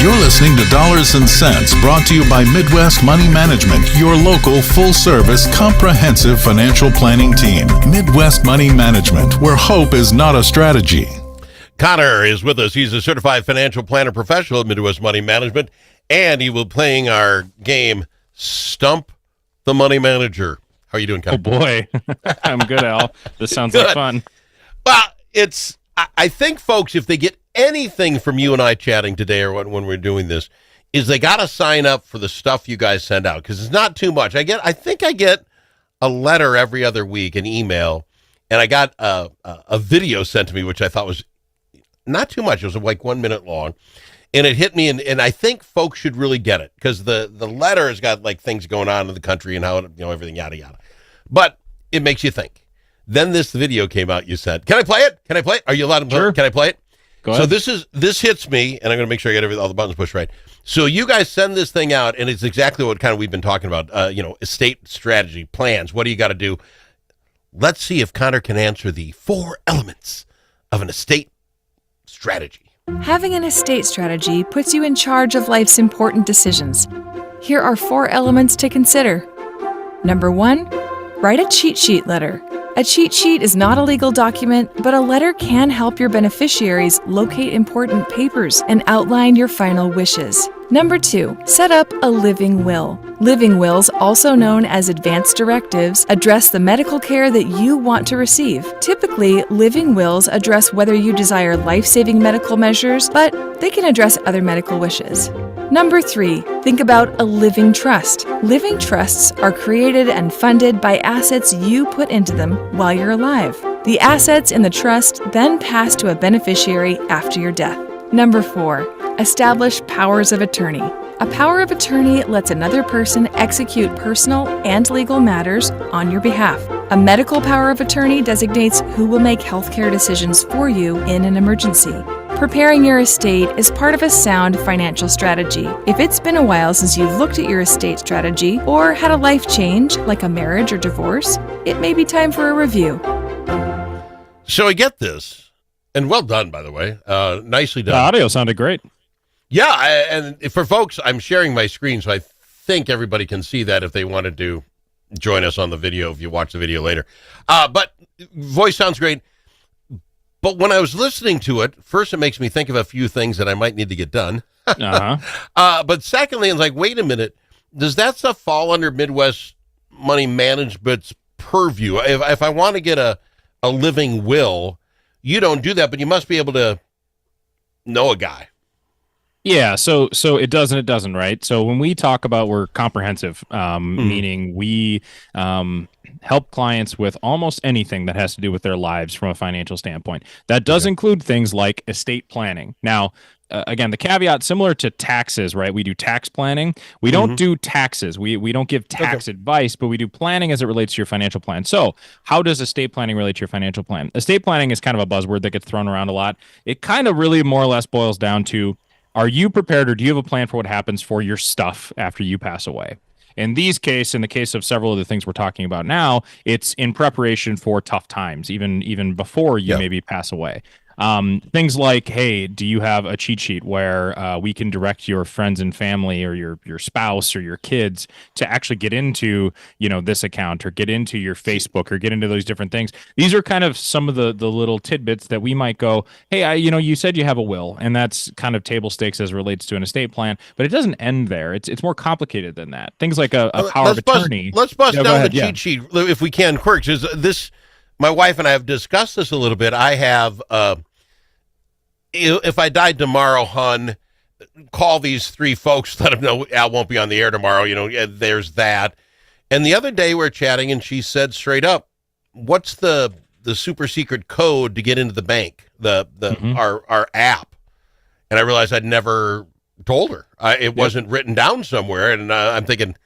You're listening to Dollars and Cents, brought to you by Midwest Money Management, your local full-service, comprehensive financial planning team. Midwest Money Management, where hope is not a strategy. Connor is with us. He's a certified financial planner professional at Midwest Money Management, and he will be playing our game, Stump the Money Manager. How are you doing, Connor? Oh, boy. I'm good, Al. This sounds like fun. Well, I think, folks, if they get anything from you and I chatting today or when we're doing this, is they got to sign up for the stuff you guys send out, because it's not too much. I think I get a letter every other week, an email, and I got a video sent to me, which I thought was not too much. It was like 1 minute long, and it hit me, and I think folks should really get it, because the letter has got like things going on in the country and how everything yada yada, but it makes you think. Then this video came out. You said, "Can I play it? Can I play it? Are you allowed to play it? Can I play it?" Go ahead. So this hits me, and I'm going to make sure I get all the buttons pushed right. So you guys send this thing out, and it's exactly what kind of we've been talking about. Estate strategy plans. What do you got to do? Let's see if Connor can answer the 4 elements of an estate strategy. Having an estate strategy puts you in charge of life's important decisions. Here are 4 elements to consider. Number 1, write a cheat sheet letter. A cheat sheet is not a legal document, but a letter can help your beneficiaries locate important papers and outline your final wishes. Number 2, set up a living will. Living wills, also known as advance directives, address the medical care that you want to receive. Typically, living wills address whether you desire life-saving medical measures, but they can address other medical wishes. Number 3, think about a living trust. Living trusts are created and funded by assets you put into them while you're alive. The assets in the trust then pass to a beneficiary after your death. Number 4, establish powers of attorney. A power of attorney lets another person execute personal and legal matters on your behalf. A medical power of attorney designates who will make healthcare decisions for you in an emergency. Preparing your estate is part of a sound financial strategy. If it's been a while since you've looked at your estate strategy or had a life change, like a marriage or divorce, it may be time for a review. So I get this, and well done, by the way. Nicely done. The audio sounded great. Yeah, and for folks, I'm sharing my screen, so I think everybody can see that if they wanted to join us on the video, if you watch the video later. But voice sounds great. But when I was listening to it, first it makes me think of a few things that I might need to get done. But secondly, it's like, wait a minute, does that stuff fall under Midwest Money Management's purview? If I want to get a living will, you don't do that, but you must be able to know a guy. Yeah, so it does and it doesn't, right? So when we talk about we're comprehensive, meaning we help clients with almost anything that has to do with their lives from a financial standpoint. That does include things like estate planning. Now, again, the caveat, similar to taxes, right? We do tax planning. We don't do taxes. We don't give tax advice, but we do planning as it relates to your financial plan. So how does estate planning relate to your financial plan? Estate planning is kind of a buzzword that gets thrown around a lot. It kind of really more or less boils down to, are you prepared, or do you have a plan for what happens for your stuff after you pass away? In the case of several of the things we're talking about now, it's in preparation for tough times, even before you maybe pass away. Things like, hey, do you have a cheat sheet where we can direct your friends and family or your spouse or your kids to actually get into, this account or get into your Facebook or get into those different things? These are kind of some of the little tidbits that we might go, hey, you said you have a will, and that's kind of table stakes as it relates to an estate plan, but it doesn't end there. It's more complicated than that. Things like a power of attorney. Let's bust down the cheat sheet if we can, Quirks. My wife and I have discussed this a little bit. I have, if I died tomorrow, hon, call these 3 folks, let them know Al won't be on the air tomorrow. There's that. And the other day we're chatting, and she said straight up, what's the super secret code to get into the bank, our app? And I realized I'd never told her. It wasn't written down somewhere. And I'm thinking,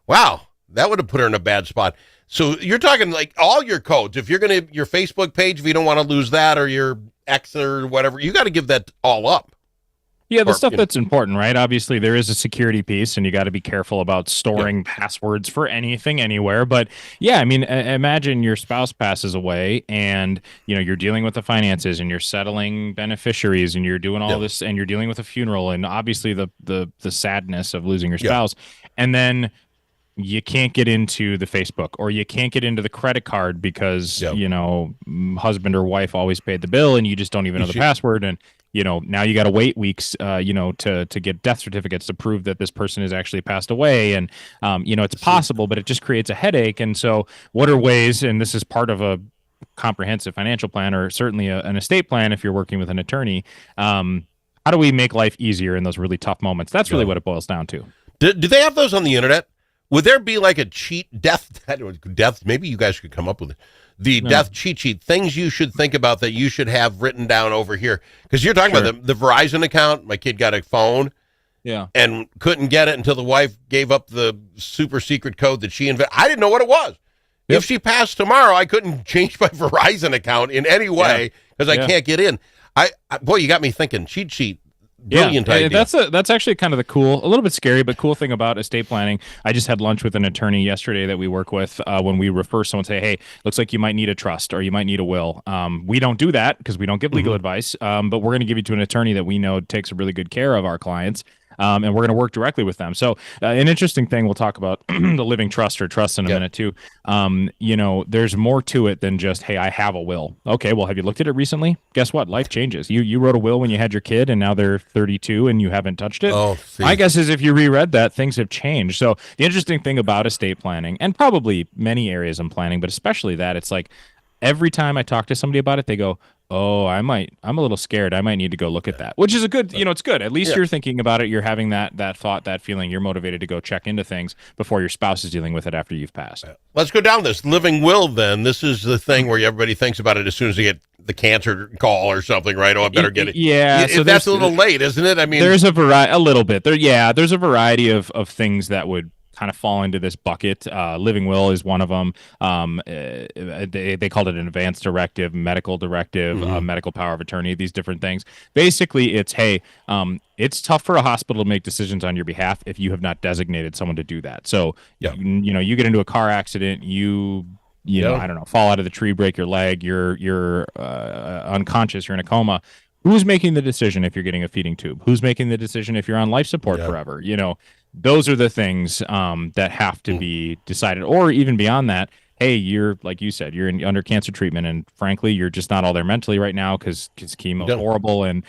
wow, that would have put her in a bad spot. So you're talking like all your codes. If you're going to, your Facebook page, if you don't want to lose that, or your X or whatever, you got to give that all up. Yeah, the Or, stuff you know, that's important, right? Obviously, there is a security piece, and you got to be careful about storing passwords for anything, anywhere. But yeah, I mean, imagine your spouse passes away, and you're dealing with the finances, and you're settling beneficiaries, and you're doing all this, and you're dealing with a funeral, and obviously the sadness of losing your spouse, and then you can't get into the Facebook, or you can't get into the credit card because husband or wife always paid the bill, and you just don't even know the password, and now you got to wait weeks, to get death certificates to prove that this person has actually passed away. And, it's possible, but it just creates a headache. And so what are ways, and this is part of a comprehensive financial plan, or certainly an estate plan if you're working with an attorney, how do we make life easier in those really tough moments? That's really what it boils down to. Do they have those on the internet? Would there be like a death? Maybe you guys could come up with it. Death cheat sheet, things you should think about that you should have written down over here. Because you're talking about the Verizon account. My kid got a phone and couldn't get it until the wife gave up the super secret code that she invented. I didn't know what it was. Yep. If she passed tomorrow, I couldn't change my Verizon account in any way because I can't get in. Boy, you got me thinking. Cheat sheet. Brilliant idea. That's actually kind of the cool, a little bit scary, but cool thing about estate planning. I just had lunch with an attorney yesterday that we work with. When we refer someone, say, hey, looks like you might need a trust or you might need a will. We don't do that because we don't give legal advice, but we're going to give you to an attorney that we know takes really good care of our clients. And we're going to work directly with them. So an interesting thing, we'll talk about the living trust or trust in a minute too. There's more to it than just, hey, I have a will. Okay, well, have you looked at it recently? Guess what? Life changes. You wrote a will when you had your kid, and now they're 32 and you haven't touched it. My guess is if you reread that, things have changed. So the interesting thing about estate planning, and probably many areas in planning, but especially that, it's like every time I talk to somebody about it, they go, oh, I'm a little scared. I might need to go look at that, which is a good, it's good. At least you're thinking about it. You're having that thought, that feeling. You're motivated to go check into things before your spouse is dealing with it after you've passed. Let's go down this living will then. This is the thing where everybody thinks about it as soon as they get the cancer call or something, right? Oh, I better get it. Yeah. So that's a little late, isn't it? I mean, there's a little bit. There's a variety of things that would kind of fall into this bucket. Living will is one of them. They called it an advance directive, medical directive, medical power of attorney, these different things. Basically, it's, hey, it's tough for a hospital to make decisions on your behalf if you have not designated someone to do that. So, you get into a car accident, you know, I don't know, fall out of the tree, break your leg, you're unconscious, you're in a coma. Who's making the decision if you're getting a feeding tube? Who's making the decision if you're on life support forever? Those are the things that have to be decided. Or even beyond that, hey, you're, like you said, you're under cancer treatment, and frankly, you're just not all there mentally right now because chemo is horrible. And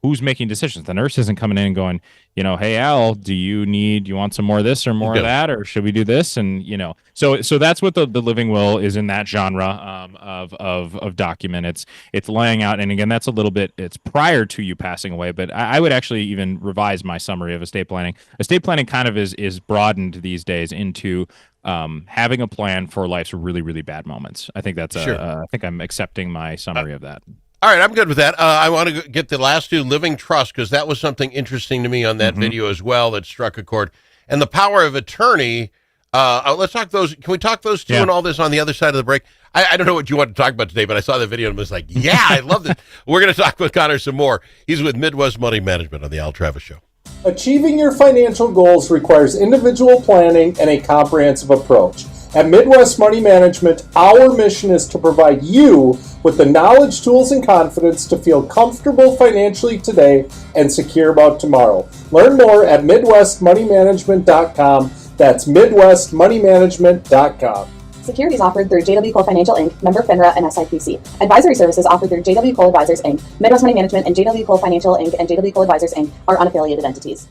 who's making decisions? The nurse isn't coming in and going, hey, Al, do you want some more of this or more of that, or should we do this? And so that's what the living will is, in that genre of document. It's laying out, and again, that's a little bit, it's prior to you passing away, but I would actually even revise my summary of estate planning. Estate planning kind of is broadened these days into having a plan for life's really, really bad moments. I think that's I think I'm accepting my summary of that. All right, I'm good with that. I want to get the last two, living trust, because that was something interesting to me on that video as well that struck a chord. And the power of attorney, let's talk those. Can we talk those two and all this on the other side of the break? I don't know what you want to talk about today, but I saw the video and was like, yeah, I love this. We're going to talk with Connor some more. He's with Midwest Money Management on the Al Travis Show. Achieving your financial goals requires individual planning and a comprehensive approach. At Midwest Money Management, our mission is to provide you with the knowledge, tools, and confidence to feel comfortable financially today and secure about tomorrow. Learn more at MidwestMoneyManagement.com. That's MidwestMoneyManagement.com. Securities offered through JW Cole Financial Inc., member FINRA and SIPC. Advisory services offered through JW Cole Advisors Inc. Midwest Money Management and JW Cole Financial Inc. and JW Cole Advisors Inc. are unaffiliated entities.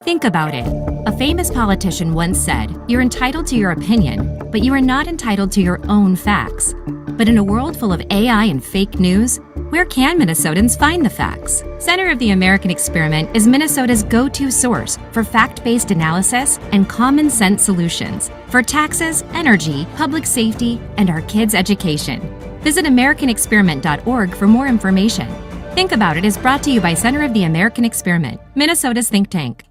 Think about it. A famous politician once said, "You're entitled to your opinion, but you are not entitled to your own facts." But in a world full of AI and fake news, where can Minnesotans find the facts? Center of the American Experiment is Minnesota's go-to source for fact-based analysis and common sense solutions for taxes, energy, public safety, and our kids' education. Visit AmericanExperiment.org for more information. Think About It is brought to you by Center of the American Experiment, Minnesota's think tank.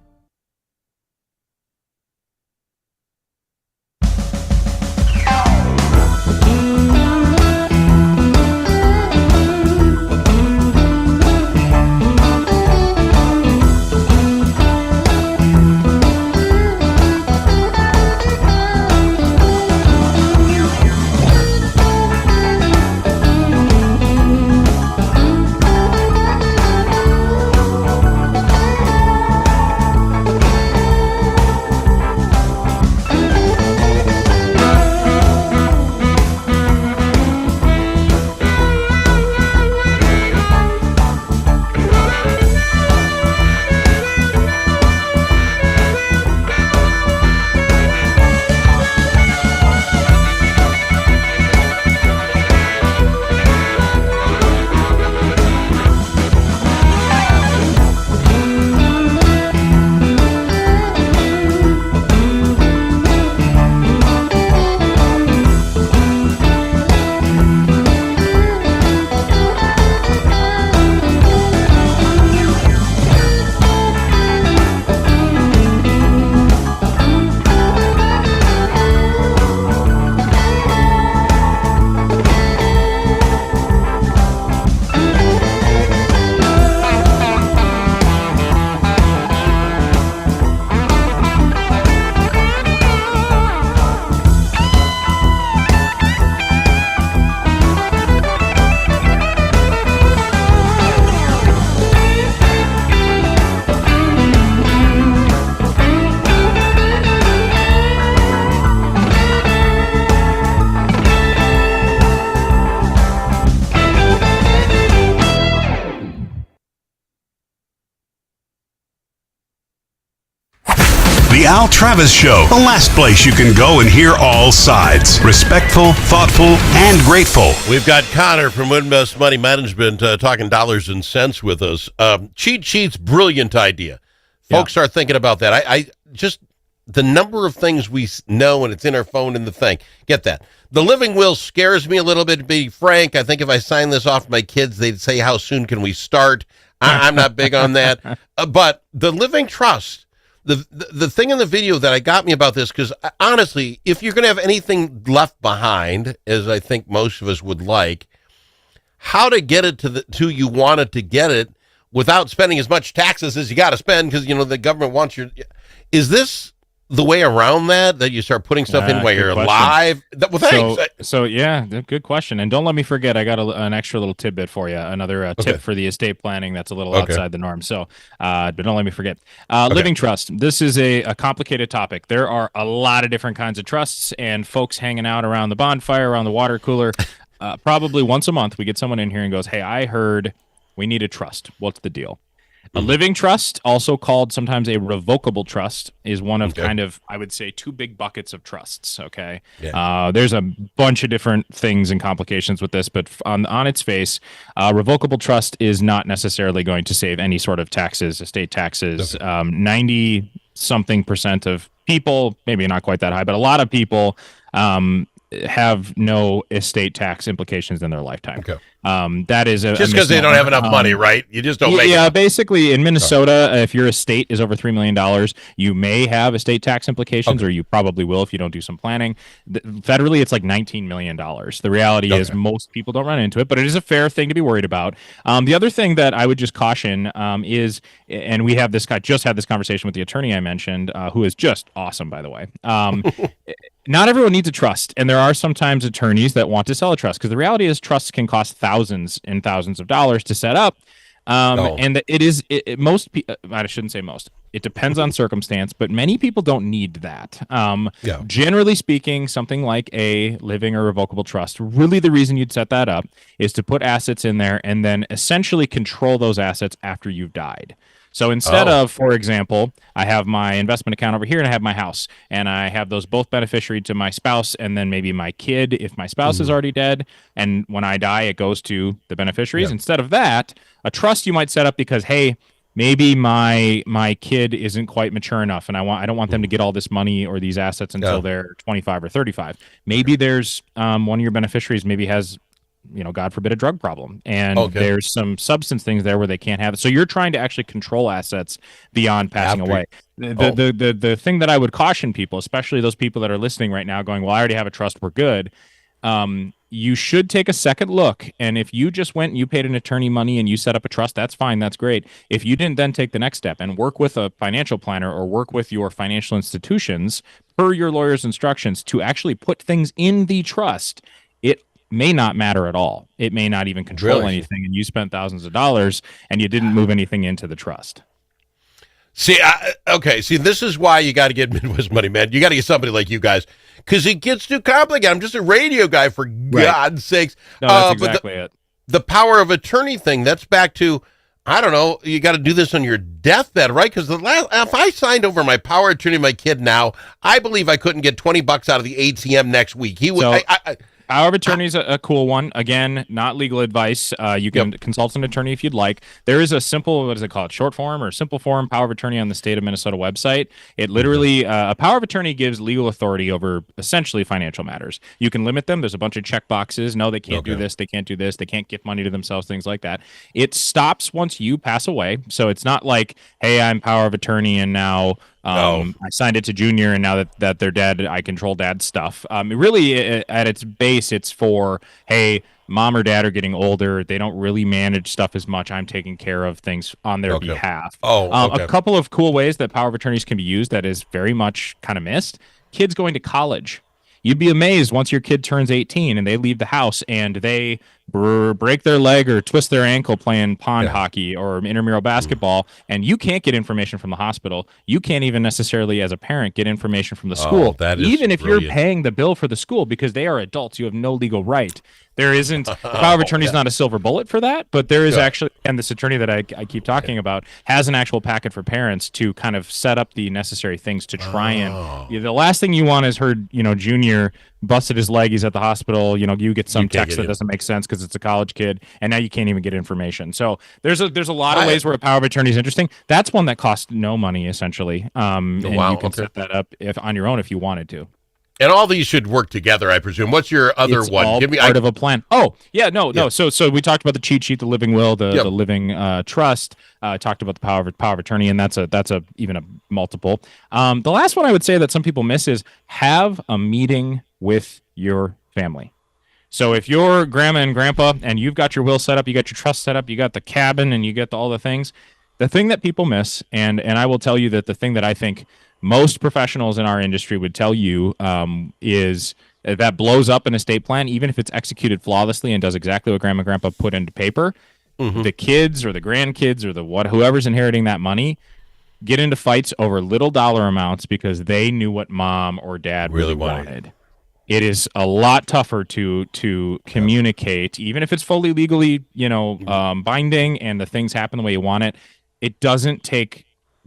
The Al Travis Show, the last place you can go and hear all sides. Respectful, thoughtful, and grateful. We've got Connor from Midwest Money Management talking dollars and cents with us. Cheat sheets, brilliant idea. Folks are thinking about that. I just, the number of things we know and it's in our phone in the thing. Get that. The living will scares me a little bit, to be frank. I think if I sign this off to my kids, they'd say, how soon can we start? I'm not big on that. But the living trust, the thing in the video that got me about this, because honestly, if you're going to have anything left behind, as I think most of us would like, how to get it to you wanted to get it without spending as much taxes as you got to spend, because, you know, the government wants your... Is this the way around that you start putting stuff in while you're alive? Well, thanks. So yeah, good question. And don't let me forget, I got an extra little tidbit for you, another tip for the estate planning that's a little outside the norm. So, but don't let me forget. Living trust. This is a complicated topic. There are a lot of different kinds of trusts, and folks hanging out around the bonfire, around the water cooler. Probably once a month, we get someone in here and goes, hey, I heard we need a trust. What's the deal? A living trust, also called sometimes a revocable trust, is one of kind of, I would say, two big buckets of trusts, okay? Yeah. There's a bunch of different things and complications with this, but on its face, revocable trust is not necessarily going to save any sort of taxes, estate taxes. 90-something% of people, maybe not quite that high, but a lot of people have no estate tax implications in their lifetime. Okay. That is just because they don't have enough money, right? You just don't make it. Basically in Minnesota, if your estate is over $3 million, you may have estate tax implications, or you probably will if you don't do some planning. Federally, it's like $19 million. The reality is most people don't run into it, but it is a fair thing to be worried about. The other thing that I would just caution is, and we have this guy just had this conversation with the attorney I mentioned, who is just awesome, by the way. Not everyone needs a trust, and there are sometimes attorneys that want to sell a trust, because the reality is trusts can cost thousands and thousands of dollars to set up. And most people, I shouldn't say most, it depends on circumstance, but many people don't need that. Generally speaking, something like a living or revocable trust, really the reason you'd set that up is to put assets in there and then essentially control those assets after you've died. So instead of, for example, I have my investment account over here and I have my house, and I have those both beneficiary to my spouse and then maybe my kid if my spouse is already dead, and when I die it goes to the beneficiaries. Instead of that, a trust you might set up because, hey, maybe my kid isn't quite mature enough and I don't want them to get all this money or these assets until they're 25 or 35. Maybe there's one of your beneficiaries maybe has, you know, God forbid, a drug problem, and there's some substance things there where they can't have it. So you're trying to actually control assets beyond passing away. The thing that I would caution people, especially those people that are listening right now going, well, I already have a trust, we're good. You should take a second look. And if you just went and you paid an attorney money and you set up a trust, that's fine. That's great. If you didn't then take the next step and work with a financial planner or work with your financial institutions per your lawyer's instructions to actually put things in the trust, it may not matter at all. It may not even control anything, and you spent thousands of dollars and you didn't move anything into the trust. See, this is why you got to get Midwest Money, man. You got to get somebody like you guys, because it gets too complicated. I'm just a radio guy, for God's sakes. No, that's exactly it. The power of attorney thing, that's back to, I don't know, you got to do this on your deathbed, right? Because if I signed over my power of attorney to my kid now, I believe I couldn't get $20 out of the ATM next week. He would. Power of attorney is a cool one. Again, not legal advice. You can consult an attorney if you'd like. There is a simple, what is it called, short form or simple form power of attorney on the state of Minnesota website. It literally, a power of attorney gives legal authority over essentially financial matters. You can limit them. There's a bunch of check boxes. No, they can't do this. They can't do this. They can't gift money to themselves, things like that. It stops once you pass away. So it's not like, hey, I'm power of attorney and now I signed it to Junior, and now that they're dead, I control dad's stuff. Really, at its base, it's for, hey, mom or dad are getting older. They don't really manage stuff as much. I'm taking care of things on their behalf. A couple of cool ways that power of attorneys can be used that is very much kind of missed. Kids going to college. You'd be amazed once your kid turns 18 and they leave the house and they break their leg or twist their ankle playing pond hockey or intramural basketball, and you can't get information from the hospital. You can't even necessarily, as a parent, get information from the school, even if you're paying the bill for the school, because they are adults. You have no legal right. There isn't the power of attorney is not a silver bullet for that, but there is actually, and this attorney that I keep talking about has an actual packet for parents to kind of set up the necessary things to try and. The last thing you want is Junior busted his leg. He's at the hospital. You get some text that doesn't make sense because it's a college kid, and now you can't even get information. So there's a lot of ways where a power of attorney is interesting. That's one that costs no money essentially, and you can set that up on your own if you wanted to. And all these should work together, I presume. What's your other one? All part of a plan. Oh, yeah, no. So we talked about the cheat sheet, the living will, the living trust. Talked about the power of attorney, and that's even a multiple. The last one I would say that some people miss is have a meeting with your family. So if you're grandma and grandpa and you've got your will set up, you got your trust set up, you got the cabin, and you get all the things, the thing that people miss, and I will tell you that the thing that I think most professionals in our industry would tell you is that blows up an estate plan, even if it's executed flawlessly and does exactly what grandma and grandpa put into paper. The kids or the grandkids or whoever's inheriting that money get into fights over little dollar amounts because they knew what mom or dad really wanted. It is a lot tougher to communicate, even if it's fully legally, binding and the things happen the way you want it. It doesn't take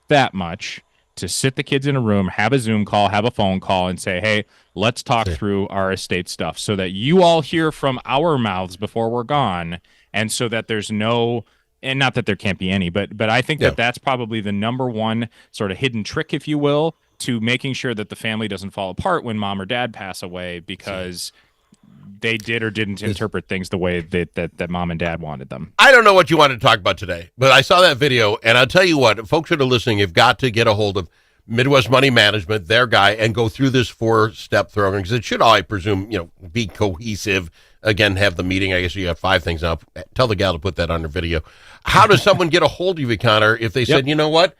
that much to sit the kids in a room, have a Zoom call, have a phone call, and say, hey, let's talk through our estate stuff so that you all hear from our mouths before we're gone, and so that there's no, and not that there can't be any, but I think that that's probably the number one sort of hidden trick, if you will, to making sure that the family doesn't fall apart when mom or dad pass away because they did or didn't interpret things the way that mom and dad wanted them. I don't know what you wanted to talk about today, but I saw that video, and I'll tell you what, folks that are listening, you've got to get a hold of Midwest Money Management, their guy, and go through this 4-step program, because it should all, I presume, be cohesive. Again, have the meeting. I guess you have 5 things now. Tell the gal to put that on her video. How does someone get a hold of you, Connor, if they said, you know what,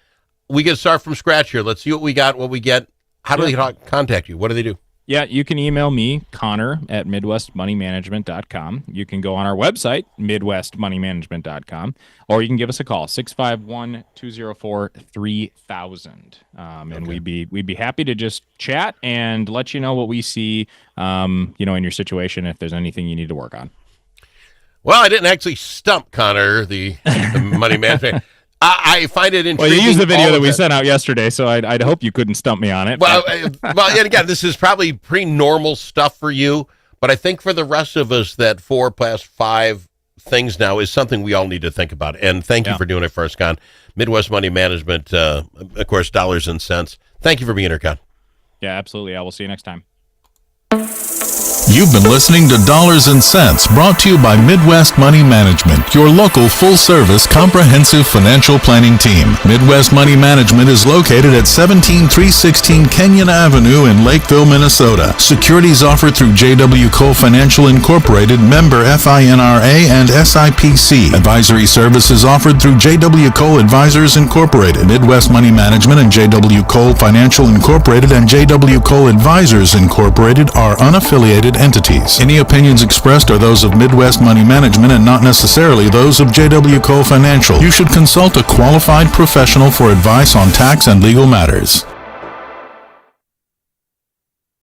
we can start from scratch here. Let's see what we got, what we get. How do they contact you? What do they do? Yeah, you can email me, Connor, at MidwestMoneyManagement.com. You can go on our website, MidwestMoneyManagement.com, or you can give us a call, 651-204-3000. And we'd be happy to just chat and let you know what we see, in your situation, if there's anything you need to work on. Well, I didn't actually stump Connor, the money management. I find it intriguing. Well, you used the video that we sent out yesterday, so I'd hope you couldn't stump me on it. Well, and again, this is probably pretty normal stuff for you, but I think for the rest of us, that 4+5 things now is something we all need to think about. And thank you for doing it for us, Con. Midwest Money Management, of course, dollars and cents. Thank you for being here, Con. Yeah, absolutely. I will see you next time. You've been listening to Dollars and Cents, brought to you by Midwest Money Management, your local full-service comprehensive financial planning team. Midwest Money Management is located at 17316 Kenyon Avenue in Lakeville, Minnesota. Securities offered through J.W. Cole Financial Incorporated, member FINRA and SIPC. Advisory services offered through J.W. Cole Advisors Incorporated. Midwest Money Management and J.W. Cole Financial Incorporated and J.W. Cole Advisors Incorporated are unaffiliated entities. Any opinions expressed are those of Midwest Money Management and not necessarily those of J.W. Cole Financial. You should consult a qualified professional for advice on tax and legal matters.